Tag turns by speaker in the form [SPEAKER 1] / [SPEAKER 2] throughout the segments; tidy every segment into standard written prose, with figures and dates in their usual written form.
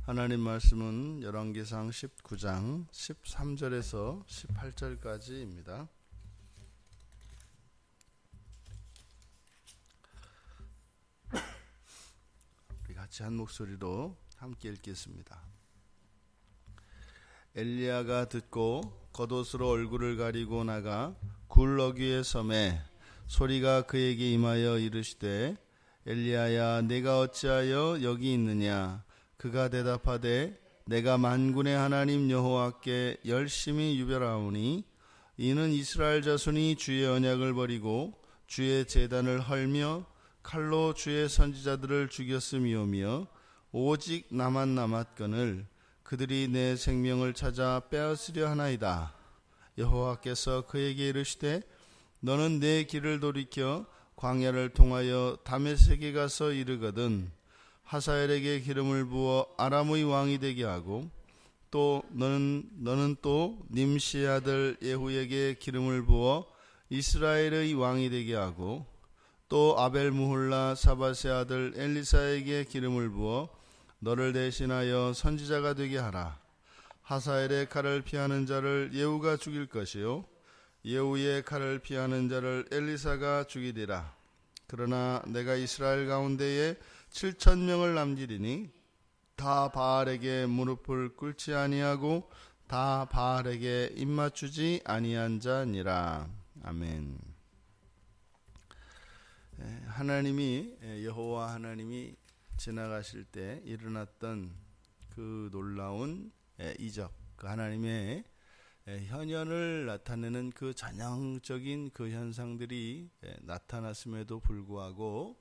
[SPEAKER 1] 하나님 말씀은 열왕기상 19장 13절에서 18절까지입니다. 우리 같이 한 목소리로 함께 읽겠습니다. 엘리야가 듣고 겉옷으로 얼굴을 가리고 나가 굴 어귀에 섬에 소리가 그에게 임하여 이르시되 엘리야야 내가 어찌하여 여기 있느냐. 그가 대답하되 내가 만군의 하나님 여호와께 열심히 유별하오니 이는 이스라엘 자손이 주의 언약을 버리고 주의 제단을 헐며 칼로 주의 선지자들을 죽였음이오며 오직 나만 남았거늘 그들이 내 생명을 찾아 빼앗으려 하나이다. 여호와께서 그에게 이르시되 너는 내 길을 돌이켜 광야를 통하여 다메섹에 가서 이르거든 하사엘에게 기름을 부어 아람의 왕이 되게 하고 또 너는 또 님시의 아들 예후에게 기름을 부어 이스라엘의 왕이 되게 하고 또 아벨무홀라 사밧의 아들 엘리사에게 기름을 부어 너를 대신하여 선지자가 되게 하라. 하사엘의 칼을 피하는 자를 예후가 죽일 것이요 예후의 칼을 피하는 자를 엘리사가 죽이리라. 그러나 내가 이스라엘 가운데에 7,000명을 남기리니 다 바알에게 무릎을 꿇지 아니하고 다 바알에게 입맞추지 아니한 자니라. 아멘. 하나님이 여호와 하나님이 지나가실 때 일어났던 그 놀라운 이적, 그 하나님의 현현을 나타내는 그 전형적인 그 현상들이 나타났음에도 불구하고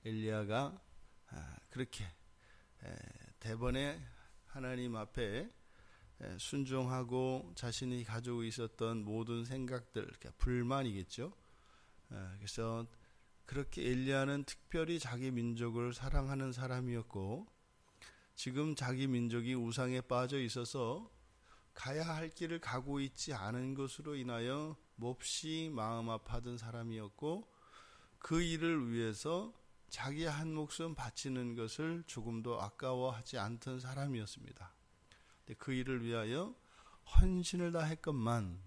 [SPEAKER 1] 엘리야가 그렇게 대번에 하나님 앞에 순종하고 자신이 가지고 있었던 모든 생각들, 불만이겠죠. 그래서 그렇게 엘리야는 특별히 자기 민족을 사랑하는 사람이었고 지금 자기 민족이 우상에 빠져 있어서 가야 할 길을 가고 있지 않은 것으로 인하여 몹시 마음 아파하던 사람이었고 그 일을 위해서 자기 한 목숨 바치는 것을 조금도 아까워하지 않던 사람이었습니다. 그 일을 위하여 헌신을 다 했건만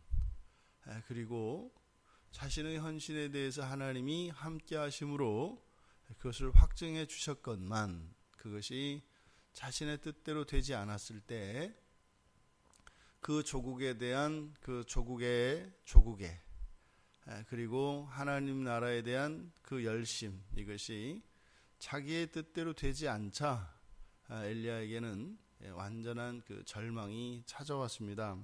[SPEAKER 1] 그리고 자신의 헌신에 대해서 하나님이 함께 하심으로 그것을 확증해 주셨건만 그것이 자신의 뜻대로 되지 않았을 때 그 조국에 대한 그 조국의 그리고 하나님 나라에 대한 그 열심, 이것이 자기의 뜻대로 되지 않자 엘리야에게는 완전한 그 절망이 찾아왔습니다.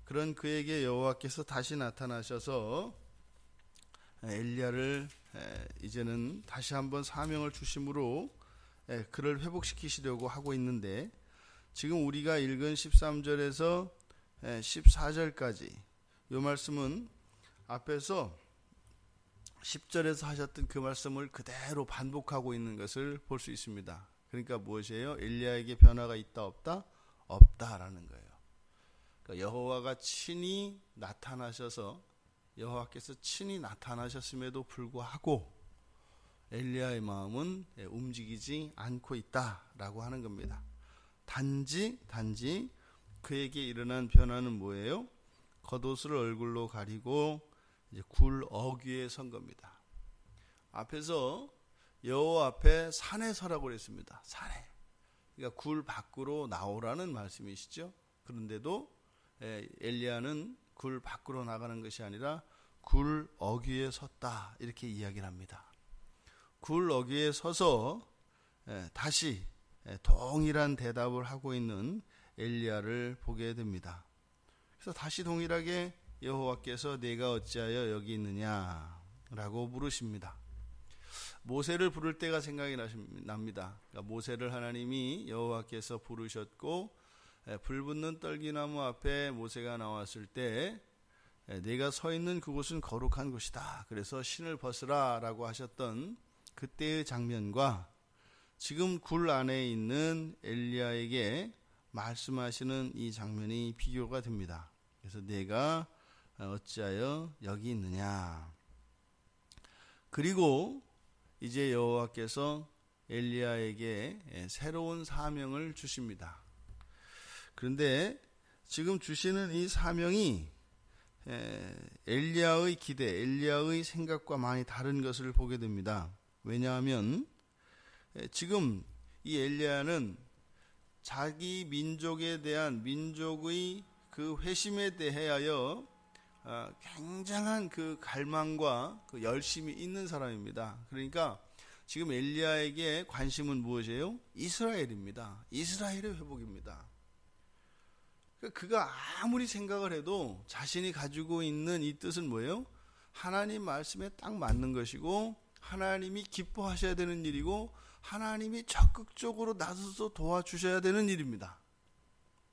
[SPEAKER 1] 그런 그에게 여호와께서 다시 나타나셔서 엘리야를 이제는 다시 한번 사명을 주심으로 그를 회복시키시려고 하고 있는데 지금 우리가 읽은 13절에서 14절까지 이 말씀은 앞에서 10절에서 하셨던 그 말씀을 그대로 반복하고 있는 것을 볼 수 있습니다. 그러니까 무엇이에요? 엘리야에게 변화가 있다 없다? 없다라는 거예요. 그러니까 여호와가 친히 나타나셔서 여호와께서 친히 나타나셨음에도 불구하고 엘리야의 마음은 움직이지 않고 있다라고 하는 겁니다. 단지 그에게 일어난 변화는 뭐예요? 겉옷을 얼굴로 가리고 이제 굴 어귀에 선 겁니다. 앞에서 여호와 앞에 산에 서라고 그랬습니다. 산에. 그러니까 굴 밖으로 나오라는 말씀이시죠. 그런데도 엘리야는 굴 밖으로 나가는 것이 아니라 굴 어귀에 섰다 이렇게 이야기를 합니다. 굴 어귀에 서서 다시 동일한 대답을 하고 있는 엘리야를 보게 됩니다. 그래서 다시 동일하게 여호와께서 내가 어찌하여 여기 있느냐라고 물으십니다. 모세를 부를 때가 생각이 납니다. 그러니까 모세를 하나님이 여호와께서 부르셨고 불붙는 떨기나무 앞에 모세가 나왔을 때 내가 서 있는 그곳은 거룩한 곳이다. 그래서 신을 벗으라 라고 하셨던 그때의 장면과 지금 굴 안에 있는 엘리야에게 말씀하시는 이 장면이 비교가 됩니다. 그래서 내가 어찌하여 여기 있느냐. 그리고 이제 여호와께서 엘리야에게 새로운 사명을 주십니다. 그런데 지금 주시는 이 사명이 엘리야의 기대, 엘리야의 생각과 많이 다른 것을 보게 됩니다. 왜냐하면 지금 이 엘리야는 자기 민족에 대한 민족의 그 회심에 대하여 굉장한 그 갈망과 그 열심이 있는 사람입니다. 그러니까 지금 엘리야에게 관심은 무엇이에요? 이스라엘입니다. 이스라엘의 회복입니다. 그가 아무리 생각을 해도 자신이 가지고 있는 이 뜻은 뭐예요? 하나님 말씀에 딱 맞는 것이고 하나님이 기뻐하셔야 되는 일이고 하나님이 적극적으로 나서서 도와주셔야 되는 일입니다.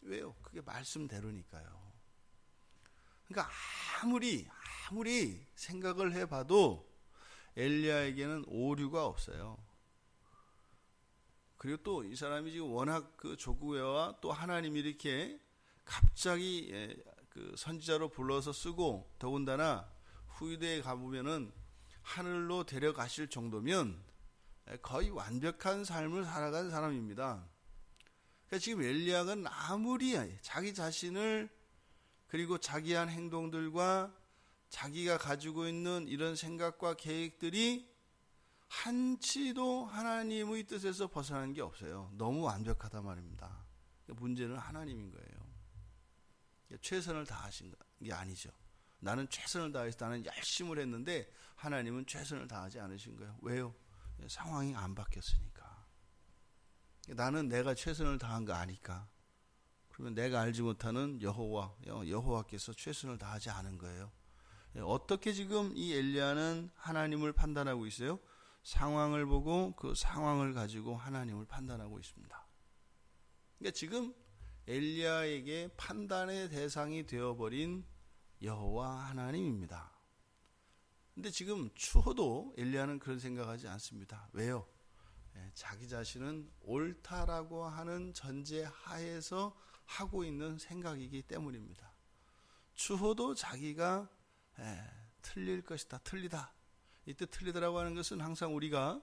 [SPEAKER 1] 왜요? 그게 말씀대로니까요. 그러니까 아무리 생각을 해봐도 엘리야에게는 오류가 없어요. 그리고 또 이 사람이 지금 워낙 그 조구회와 또 하나님이 이렇게 갑자기 그 선지자로 불러서 쓰고 더군다나 후대에 가보면은 하늘로 데려가실 정도면 거의 완벽한 삶을 살아간 사람입니다. 그러니까 지금 엘리야가 아무리 자기 자신을 그리고 자기한 행동들과 자기가 가지고 있는 이런 생각과 계획들이 한치도 하나님의 뜻에서 벗어나는 게 없어요. 너무 완벽하단 말입니다. 문제는 하나님인 거예요. 최선을 다하신 게 아니죠. 나는 최선을 다해서 나는 열심을 했는데 하나님은 최선을 다하지 않으신 거예요. 왜요? 상황이 안 바뀌었으니까. 나는 내가 최선을 다한 거 아니까. 그러면 내가 알지 못하는 여호와께서 최선을 다하지 않은 거예요. 어떻게 지금 이 엘리야는 하나님을 판단하고 있어요? 상황을 보고 그 상황을 가지고 하나님을 판단하고 있습니다. 그러니까 지금 엘리야에게 판단의 대상이 되어버린 여호와 하나님입니다. 근데 지금 추호도 엘리야는 그런 생각하지 않습니다. 왜요? 자기 자신은 옳다라고 하는 전제 하에서 하고 있는 생각이기 때문입니다. 추호도 자기가 틀릴 것이다, 틀리다. 이때 틀리다라고 하는 것은 항상 우리가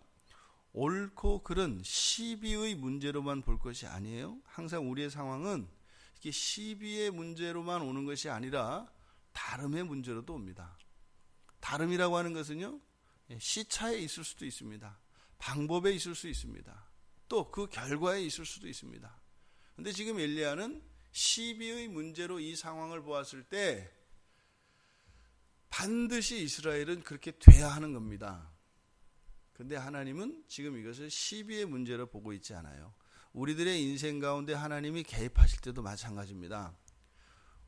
[SPEAKER 1] 옳고 그른 시비의 문제로만 볼 것이 아니에요. 항상 우리의 상황은 이렇게 시비의 문제로만 오는 것이 아니라 다름의 문제로도 옵니다. 다름이라고 하는 것은요, 시차에 있을 수도 있습니다. 방법에 있을 수 있습니다. 또 그 결과에 있을 수도 있습니다. 그런데 지금 엘리야는 시비의 문제로 이 상황을 보았을 때 반드시 이스라엘은 그렇게 돼야 하는 겁니다. 그런데 하나님은 지금 이것을 시비의 문제로 보고 있지 않아요. 우리들의 인생 가운데 하나님이 개입하실 때도 마찬가지입니다.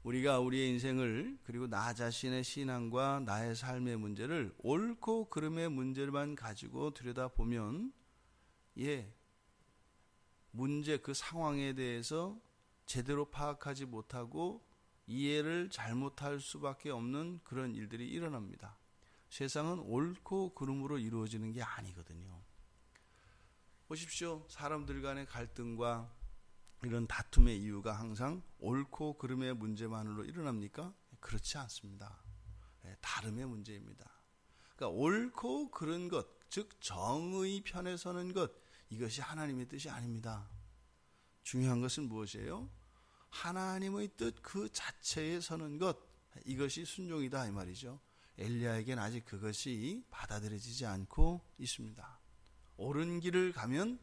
[SPEAKER 1] 우리가 우리의 인생을 그리고 나 자신의 신앙과 나의 삶의 문제를 옳고 그름의 문제만 가지고 들여다보면 문제 그 상황에 대해서 제대로 파악하지 못하고 이해를 잘못할 수밖에 없는 그런 일들이 일어납니다. 세상은 옳고 그름으로 이루어지는 게 아니거든요. 보십시오. 사람들 간의 갈등과 이런 다툼의 이유가 항상 옳고 그름의 문제만으로 일어납니까? 그렇지 않습니다. 다름의 문제입니다. 그러니까 옳고 그른 것, 즉 정의 편에 서는 것, 이것이 하나님의 뜻이 아닙니다. 중요한 것은 무엇이에요? 하나님의 뜻 그 자체에 서는 것, 이것이 순종이다 이 말이죠. 엘리야에겐 아직 그것이 받아들여지지 않고 있습니다. 옳은 길을 가면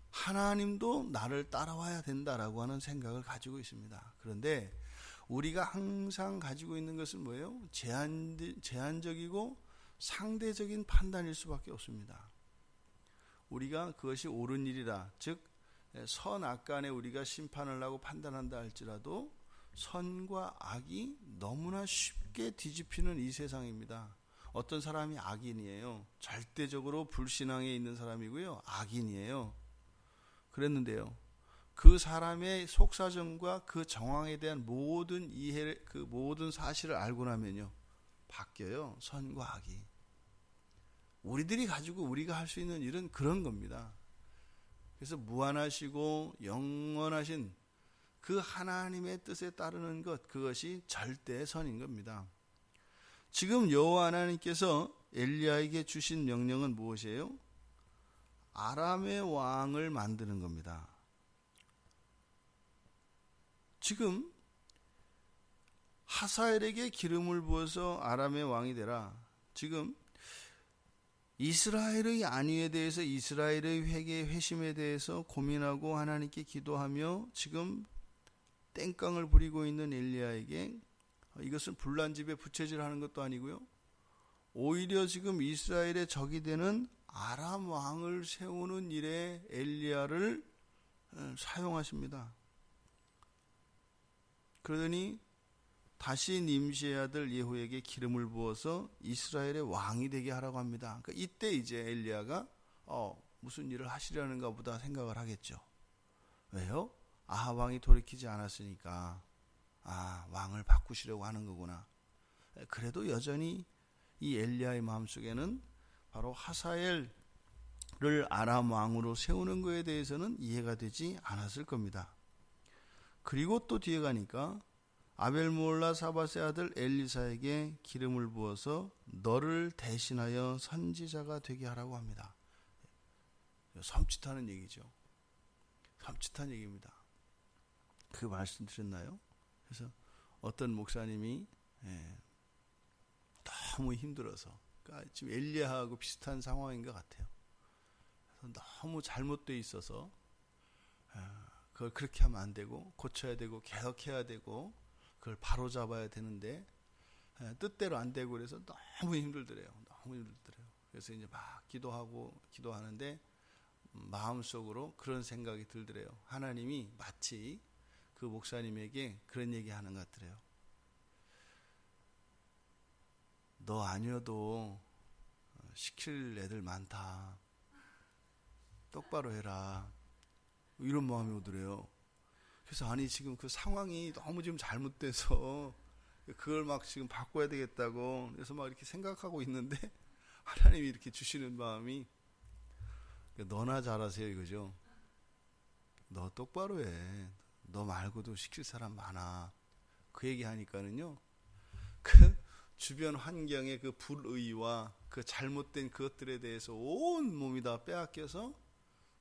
[SPEAKER 1] 하나님도 나를 따라와야 된다라고 하는 생각을 가지고 있습니다. 그런데 우리가 항상 가지고 있는 것은 뭐예요? 제한적이고 상대적인 판단일 수밖에 없습니다. 우리가 그것이 옳은 일이라, 즉 선악간에 우리가 심판을 하고 판단한다 할지라도 선과 악이 너무나 쉽게 뒤집히는 이 세상입니다. 어떤 사람이 악인이에요. 절대적으로 불신앙에 있는 사람이고요. 악인이에요. 그랬는데요, 그 사람의 속사정과 그 정황에 대한 모든 이해를, 그 모든 사실을 알고 나면요, 바뀌어요. 선과 악이. 우리들이 가지고 우리가 할 수 있는 일은 그런 겁니다. 그래서 무한하시고 영원하신 그 하나님의 뜻에 따르는 것, 그것이 절대 선인 겁니다. 지금 여호와 하나님께서 엘리야에게 주신 명령은 무엇이에요? 아람의 왕을 만드는 겁니다. 지금 하사엘에게 기름을 부어서 아람의 왕이 되라. 지금 이스라엘의 안위에 대해서, 이스라엘의 회개 회심에 대해서 고민하고 하나님께 기도하며 지금 땡깡을 부리고 있는 엘리야에게 이것은 불난집에 부채질하는 것도 아니고요, 오히려 지금 이스라엘의 적이 되는 아람 왕을 세우는 일에 엘리야를 사용하십니다. 그러더니 다시 님시의 아들 예후에게 기름을 부어서 이스라엘의 왕이 되게 하라고 합니다. 그러니까 이때 이제 엘리야가 무슨 일을 하시려는가 보다 생각을 하겠죠. 왜요? 아합 왕이 돌이키지 않았으니까 왕을 바꾸시려고 하는 거구나. 그래도 여전히 이 엘리야의 마음속에는 바로 하사엘을 아람 왕으로 세우는 것에 대해서는 이해가 되지 않았을 겁니다. 그리고 또 뒤에 가니까 아벨므올라 사밧의 아들 엘리사에게 기름을 부어서 너를 대신하여 선지자가 되게 하라고 합니다. 섬찟하는 얘기죠. 섬찟한 얘기입니다. 그 말씀 드렸나요? 그래서 어떤 목사님이 너무 힘들어서, 그러니까 지금 엘리야하고 비슷한 상황인 것 같아요. 그래서 너무 잘못되어 있어서 그걸 그렇게 하면 안 되고 고쳐야 되고 개혁해야 되고 그걸 바로 잡아야 되는데 뜻대로 안 되고 그래서 너무 힘들더래요. 너무 힘들더래요. 그래서 이제 막 기도하는데 마음속으로 그런 생각이 들더래요. 하나님이 마치 그 목사님에게 그런 얘기 하는 것 같더래요. 너 아니어도 시킬 애들 많다. 똑바로 해라. 이런 마음이 오더래요. 그래서 아니 지금 그 상황이 너무 지금 잘못돼서 그걸 막 지금 바꿔야 되겠다고 그래서 막 이렇게 생각하고 있는데 하나님이 이렇게 주시는 마음이 너나 잘하세요 이거죠. 너 똑바로 해. 너 말고도 시킬 사람 많아. 그 얘기 하니까는요, 그 주변 환경의 그 불의와 그 잘못된 그것들에 대해서 온 몸이 다 빼앗겨서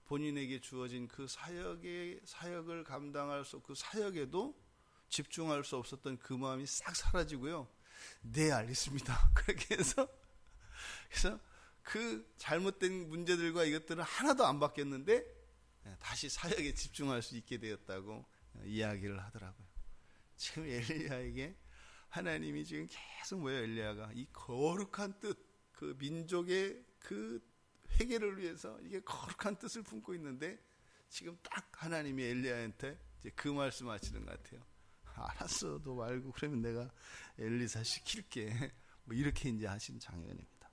[SPEAKER 1] 본인에게 주어진 그 사역을 감당할 수, 그 사역에도 집중할 수 없었던 그 마음이 싹 사라지고요. 네, 알겠습니다. 그렇게 해서 그래서 그 잘못된 문제들과 이것들은 하나도 안 바뀌었는데 다시 사역에 집중할 수 있게 되었다고 이야기를 하더라고요. 지금 엘리야에게 하나님이 지금 계속 엘리야가 이 거룩한 뜻, 그 민족의 그 회개를 위해서 이게 거룩한 뜻을 품고 있는데 지금 딱 하나님이 엘리야한테 이제 그 말씀 하시는 것 같아요. 알았어, 너 말고 그러면 내가 엘리사 시킬게. 뭐 이렇게 이제 하신 장면입니다.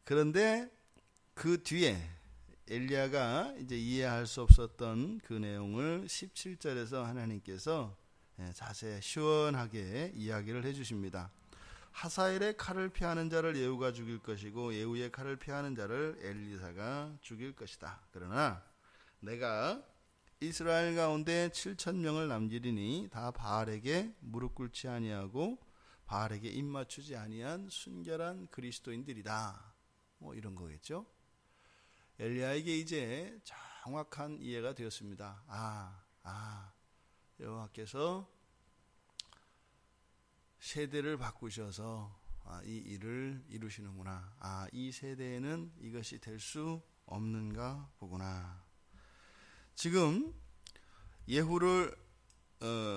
[SPEAKER 1] 그런데 그 뒤에 엘리야가 이제 이해할 수 없었던 그 내용을 17절에서 하나님께서 자세히 시원하게 이야기를 해주십니다. 하사엘의 칼을 피하는 자를 예후가 죽일 것이고 예후의 칼을 피하는 자를 엘리사가 죽일 것이다. 그러나 내가 이스라엘 가운데 7,000명을 남기리니 다 바알에게 무릎 꿇지 아니하고 바알에게 입 맞추지 아니한 순결한 그리스도인들이다. 뭐 이런 거겠죠. 엘리야에게 이제 정확한 이해가 되었습니다. 여호와께서 세대를 바꾸셔서 이 일을 이루시는구나. 이 세대에는 이것이 될 수 없는가 보구나. 지금 예후를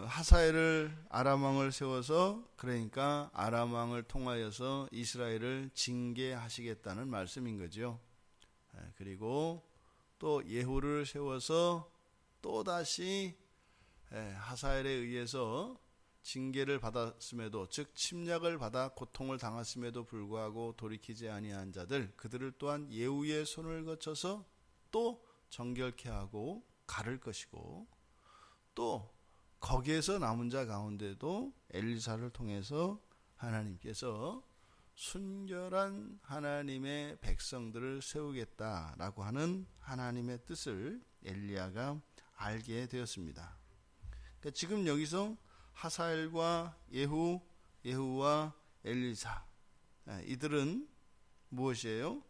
[SPEAKER 1] 하사엘을 아람 왕을 세워서, 그러니까 아람 왕을 통하여서 이스라엘을 징계하시겠다는 말씀인 거죠. 그리고 또 예후를 세워서 또 다시 하사엘에 의해서 징계를 받았음에도, 즉 침략을 받아 고통을 당했음에도 불구하고 돌이키지 아니한 자들, 그들을 또한 예후의 손을 거쳐서 또 정결케 하고 가를 것이고, 또 거기에서 남은 자 가운데도 엘리사를 통해서 하나님께서 순결한 하나님의 백성들을 세우겠다라고 하는 하나님의 뜻을 엘리야가 알게 되었습니다. 그러니까 지금 여기서 하사엘과 예후와 엘리사, 이들은 무엇이에요?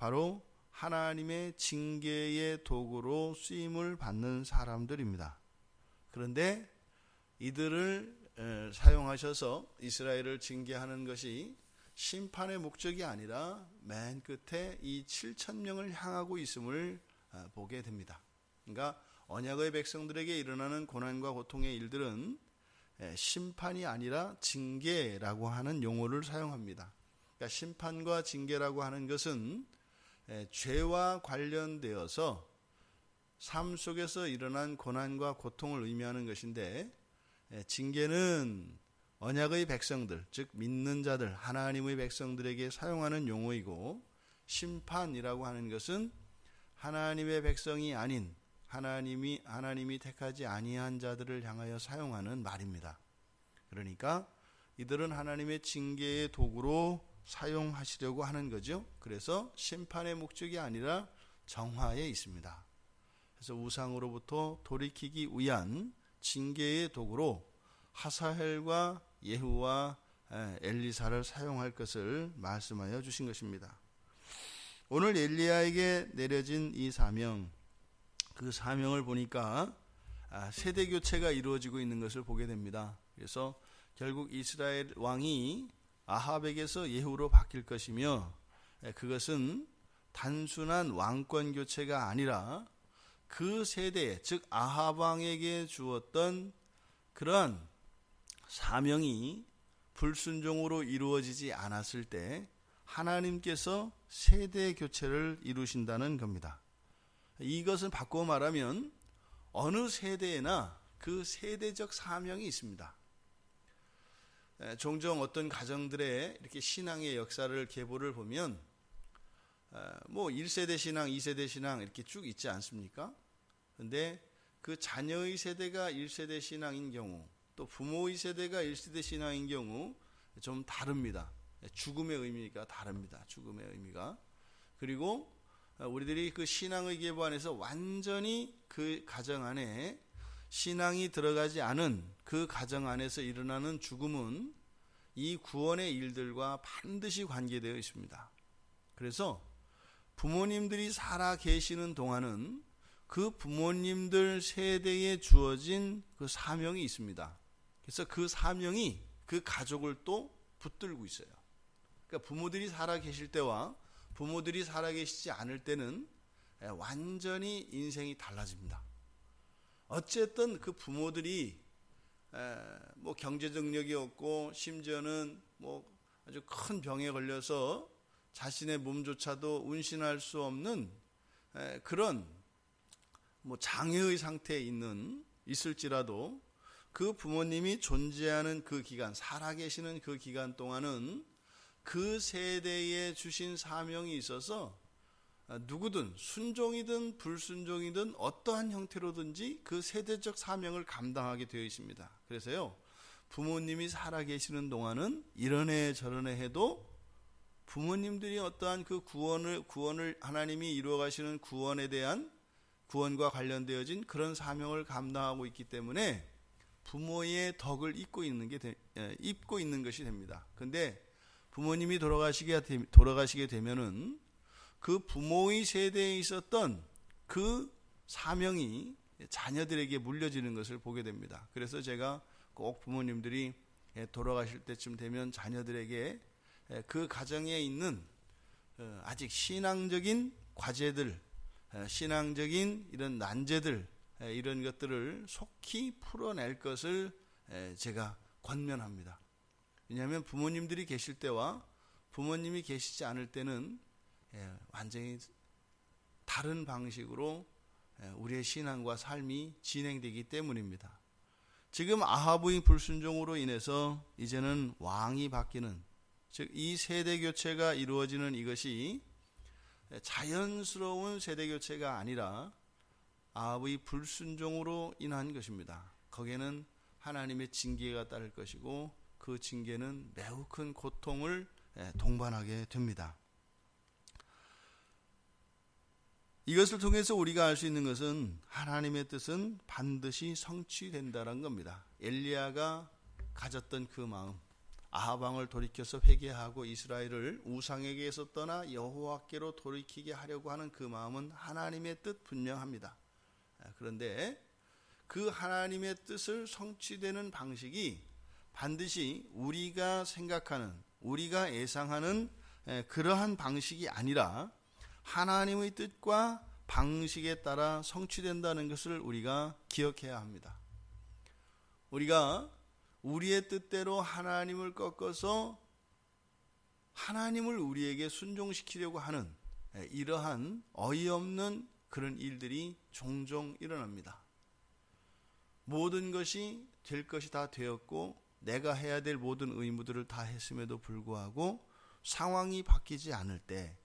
[SPEAKER 1] 바로 하나님의 징계의 도구로 쓰임을 받는 사람들입니다. 그런데 이들을 사용하셔서 이스라엘을 징계하는 것이 심판의 목적이 아니라 맨 끝에 이 7,000명을 향하고 있음을 보게 됩니다. 그러니까 언약의 백성들에게 일어나는 고난과 고통의 일들은 심판이 아니라 징계라고 하는 용어를 사용합니다. 그러니까 심판과 징계라고 하는 것은 죄와 관련되어서 삶 속에서 일어난 고난과 고통을 의미하는 것인데, 징계는 언약의 백성들, 즉 믿는 자들, 하나님의 백성들에게 사용하는 용어이고, 심판이라고 하는 것은 하나님의 백성이 아닌 하나님이 택하지 아니한 자들을 향하여 사용하는 말입니다. 그러니까 이들은 하나님의 징계의 도구로 사용하시려고 하는 거죠. 그래서 심판의 목적이 아니라 정화에 있습니다. 그래서 우상으로부터 돌이키기 위한 징계의 도구로 하사헬과 예후와 엘리사를 사용할 것을 말씀하여 주신 것입니다. 오늘 엘리야에게 내려진 이 사명, 그 사명을 보니까 세대 교체가 이루어지고 있는 것을 보게 됩니다. 그래서 결국 이스라엘 왕이 아합에게서 예후로 바뀔 것이며, 그것은 단순한 왕권 교체가 아니라 그 세대에, 즉 아합 왕에게 주었던 그러한 사명이 불순종으로 이루어지지 않았을 때 하나님께서 세대 교체를 이루신다는 겁니다. 이것은 바꾸어 말하면 어느 세대에나 그 세대적 사명이 있습니다. 종종 어떤 가정들의 이렇게 신앙의 역사를 계보를 보면 1세대 신앙, 2세대 신앙 이렇게 쭉 있지 않습니까? 그런데 그 자녀의 세대가 1세대 신앙인 경우, 또 부모의 세대가 1세대 신앙인 경우 좀 다릅니다. 죽음의 의미가 다릅니다. 죽음의 의미가. 그리고 우리들이 그 신앙의 계보 안에서 완전히 그 가정 안에 신앙이 들어가지 않은 그 가정 안에서 일어나는 죽음은 이 구원의 일들과 반드시 관계되어 있습니다. 그래서 부모님들이 살아 계시는 동안은 그 부모님들 세대에 주어진 그 사명이 있습니다. 그래서 그 사명이 그 가족을 또 붙들고 있어요. 그러니까 부모들이 살아 계실 때와 부모들이 살아 계시지 않을 때는 완전히 인생이 달라집니다. 어쨌든 그 부모들이 경제적 능력이 없고 심지어는 아주 큰 병에 걸려서 자신의 몸조차도 운신할 수 없는 그런 장애의 상태에 있을지라도 그 부모님이 존재하는 그 기간, 살아계시는 그 기간 동안은 그 세대에 주신 사명이 있어서 누구든 순종이든 불순종이든 어떠한 형태로든지 그 세대적 사명을 감당하게 되어 있습니다. 그래서요, 부모님이 살아계시는 동안은 이러네 저러네 해도 부모님들이 어떠한 그 구원을 하나님이 이루어 가시는 구원에 대한 구원과 관련되어진 그런 사명을 감당하고 있기 때문에 부모의 덕을 입고 있는 것이 됩니다. 근데 부모님이 돌아가시게 되면은 그 부모의 세대에 있었던 그 사명이 자녀들에게 물려지는 것을 보게 됩니다. 그래서 제가 꼭 부모님들이 돌아가실 때쯤 되면 자녀들에게 그 가정에 있는 아직 신앙적인 과제들, 신앙적인 이런 난제들, 이런 것들을 속히 풀어낼 것을 제가 권면합니다. 왜냐하면 부모님들이 계실 때와 부모님이 계시지 않을 때는 완전히 다른 방식으로 우리의 신앙과 삶이 진행되기 때문입니다. 지금 아합의 불순종으로 인해서 이제는 왕이 바뀌는, 즉 이 세대 교체가 이루어지는 이것이 자연스러운 세대 교체가 아니라 아합의 불순종으로 인한 것입니다. 거기에는 하나님의 징계가 따를 것이고 그 징계는 매우 큰 고통을 동반하게 됩니다. 이것을 통해서 우리가 알 수 있는 것은 하나님의 뜻은 반드시 성취된다는 겁니다. 엘리야가 가졌던 그 마음, 아합 왕을 돌이켜서 회개하고 이스라엘을 우상에게서 떠나 여호와께로 돌이키게 하려고 하는 그 마음은 하나님의 뜻 분명합니다. 그런데 그 하나님의 뜻을 성취되는 방식이 반드시 우리가 생각하는, 우리가 예상하는 그러한 방식이 아니라 하나님의 뜻과 방식에 따라 성취된다는 것을 우리가 기억해야 합니다. 우리가 우리의 뜻대로 하나님을 꺾어서 하나님을 우리에게 순종시키려고 하는 이러한 어이없는 그런 일들이 종종 일어납니다. 모든 것이 될 것이 다 되었고 내가 해야 될 모든 의무들을 다 했음에도 불구하고 상황이 바뀌지 않을 때,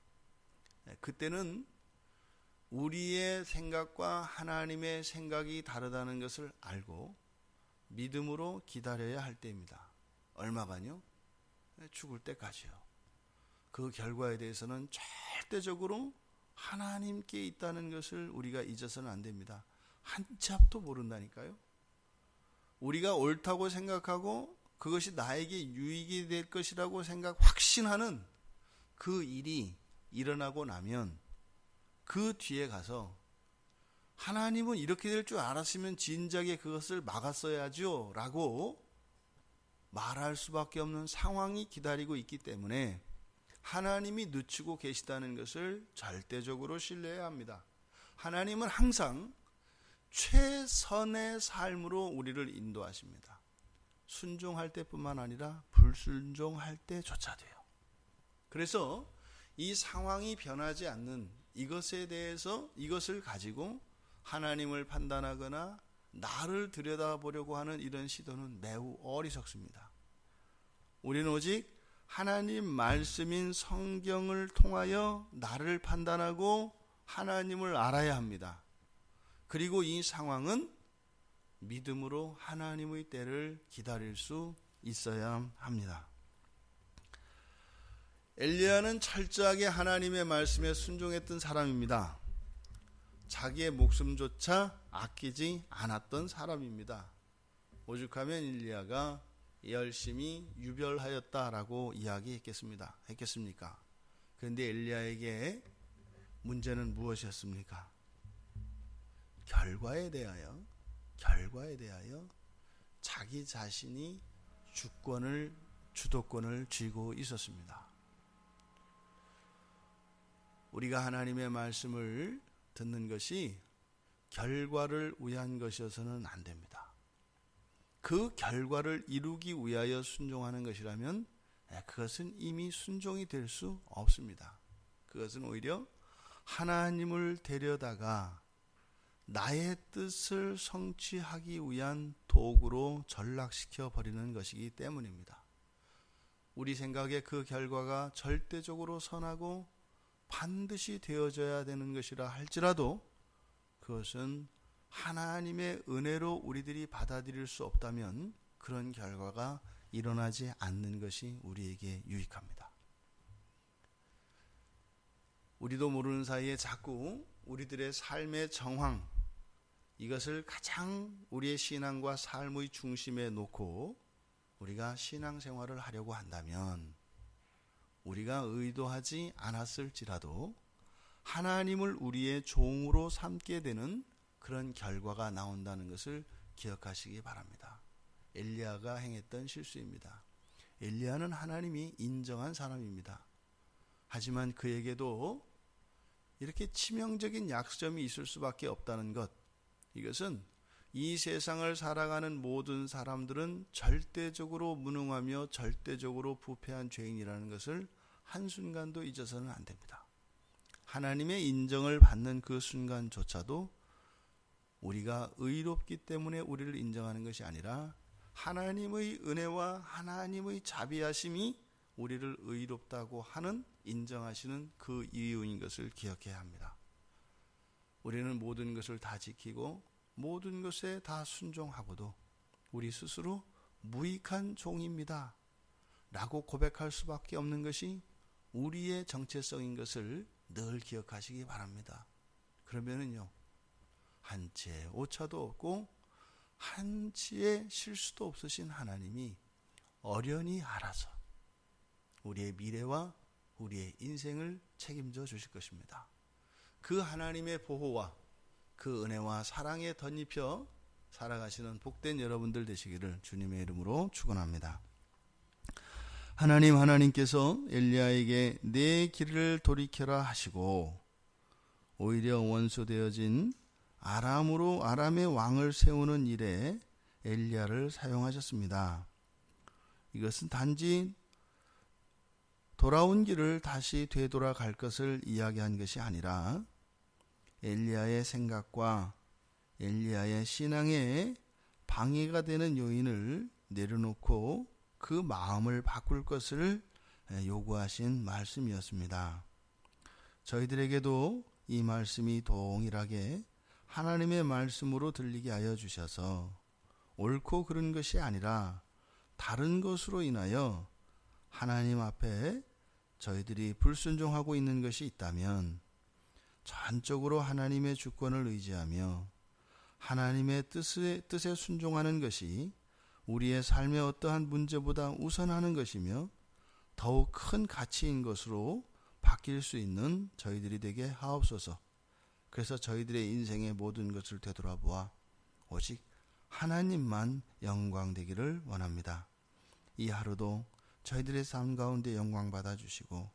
[SPEAKER 1] 그때는 우리의 생각과 하나님의 생각이 다르다는 것을 알고 믿음으로 기다려야 할 때입니다. 얼마간요? 죽을 때까지요. 그 결과에 대해서는 절대적으로 하나님께 있다는 것을 우리가 잊어서는 안 됩니다. 한 치 앞도 모른다니까요. 우리가 옳다고 생각하고 그것이 나에게 유익이 될 것이라고 확신하는 그 일이 일어나고 나면 그 뒤에 가서 하나님은 이렇게 될 줄 알았으면 진작에 그것을 막았어야죠 라고 말할 수밖에 없는 상황이 기다리고 있기 때문에 하나님이 늦추고 계시다는 것을 절대적으로 신뢰해야 합니다. 하나님은 항상 최선의 삶으로 우리를 인도하십니다. 순종할 때뿐만 아니라 불순종할 때조차도요. 그래서 이 상황이 변하지 않는 이것에 대해서, 이것을 가지고 하나님을 판단하거나 나를 들여다보려고 하는 이런 시도는 매우 어리석습니다. 우리는 오직 하나님 말씀인 성경을 통하여 나를 판단하고 하나님을 알아야 합니다. 그리고 이 상황은 믿음으로 하나님의 때를 기다릴 수 있어야 합니다. 엘리야는 철저하게 하나님의 말씀에 순종했던 사람입니다. 자기의 목숨조차 아끼지 않았던 사람입니다. 오죽하면 엘리야가 열심히 유별하였다라고 했겠습니까? 그런데 엘리야에게 문제는 무엇이었습니까? 결과에 대하여 자기 자신이 주도권을 쥐고 있었습니다. 우리가 하나님의 말씀을 듣는 것이 결과를 위한 것이어서는 안 됩니다. 그 결과를 이루기 위하여 순종하는 것이라면 그것은 이미 순종이 될 수 없습니다. 그것은 오히려 하나님을 데려다가 나의 뜻을 성취하기 위한 도구로 전락시켜 버리는 것이기 때문입니다. 우리 생각에 그 결과가 절대적으로 선하고 반드시 되어져야 되는 것이라 할지라도 그것은 하나님의 은혜로 우리들이 받아들일 수 없다면 그런 결과가 일어나지 않는 것이 우리에게 유익합니다. 우리도 모르는 사이에 자꾸 우리들의 삶의 정황, 이것을 가장 우리의 신앙과 삶의 중심에 놓고 우리가 신앙생활을 하려고 한다면 우리가 의도하지 않았을지라도 하나님을 우리의 종으로 삼게 되는 그런 결과가 나온다는 것을 기억하시기 바랍니다. 엘리야가 행했던 실수입니다. 엘리야는 하나님이 인정한 사람입니다. 하지만 그에게도 이렇게 치명적인 약점이 있을 수밖에 없다는 것, 이것은 이 세상을 살아가는 모든 사람들은 절대적으로 무능하며 절대적으로 부패한 죄인이라는 것을 한순간도 잊어서는 안 됩니다. 하나님의 인정을 받는 그 순간조차도 우리가 의롭기 때문에 우리를 인정하는 것이 아니라 하나님의 은혜와 하나님의 자비하심이 우리를 의롭다고 하는, 인정하시는 그 이유인 것을 기억해야 합니다. 우리는 모든 것을 다 지키고 모든 것에 다 순종하고도 우리 스스로 무익한 종입니다 라고 고백할 수밖에 없는 것이 우리의 정체성인 것을 늘 기억하시기 바랍니다. 그러면은요, 한치의 오차도 없고 한치의 실수도 없으신 하나님이 어련히 알아서 우리의 미래와 우리의 인생을 책임져 주실 것입니다. 그 하나님의 보호와 그 은혜와 사랑에 덧입혀 살아가시는 복된 여러분들 되시기를 주님의 이름으로 축원합니다. 하나님께서 엘리야에게 내 길을 돌이켜라 하시고 오히려 원수 되어진 아람의 왕을 세우는 일에 엘리야를 사용하셨습니다. 이것은 단지 돌아온 길을 다시 되돌아갈 것을 이야기한 것이 아니라 엘리야의 생각과 엘리야의 신앙에 방해가 되는 요인을 내려놓고 그 마음을 바꿀 것을 요구하신 말씀이었습니다. 저희들에게도 이 말씀이 동일하게 하나님의 말씀으로 들리게 하여 주셔서 옳고 그른 것이 아니라 다른 것으로 인하여 하나님 앞에 저희들이 불순종하고 있는 것이 있다면 전적으로 하나님의 주권을 의지하며 하나님의 뜻에 순종하는 것이 우리의 삶의 어떠한 문제보다 우선하는 것이며 더욱 큰 가치인 것으로 바뀔 수 있는 저희들이 되게 하옵소서. 그래서 저희들의 인생의 모든 것을 되돌아보아 오직 하나님만 영광되기를 원합니다. 이 하루도 저희들의 삶 가운데 영광 받아주시고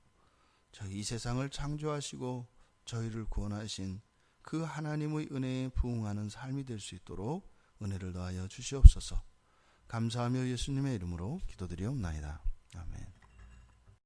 [SPEAKER 1] 저희 이 세상을 창조하시고 저희를 구원하신 그 하나님의 은혜에 부응하는 삶이 될 수 있도록 은혜를 더하여 주시옵소서. 감사하며 예수님의 이름으로 기도드리옵나이다. 아멘.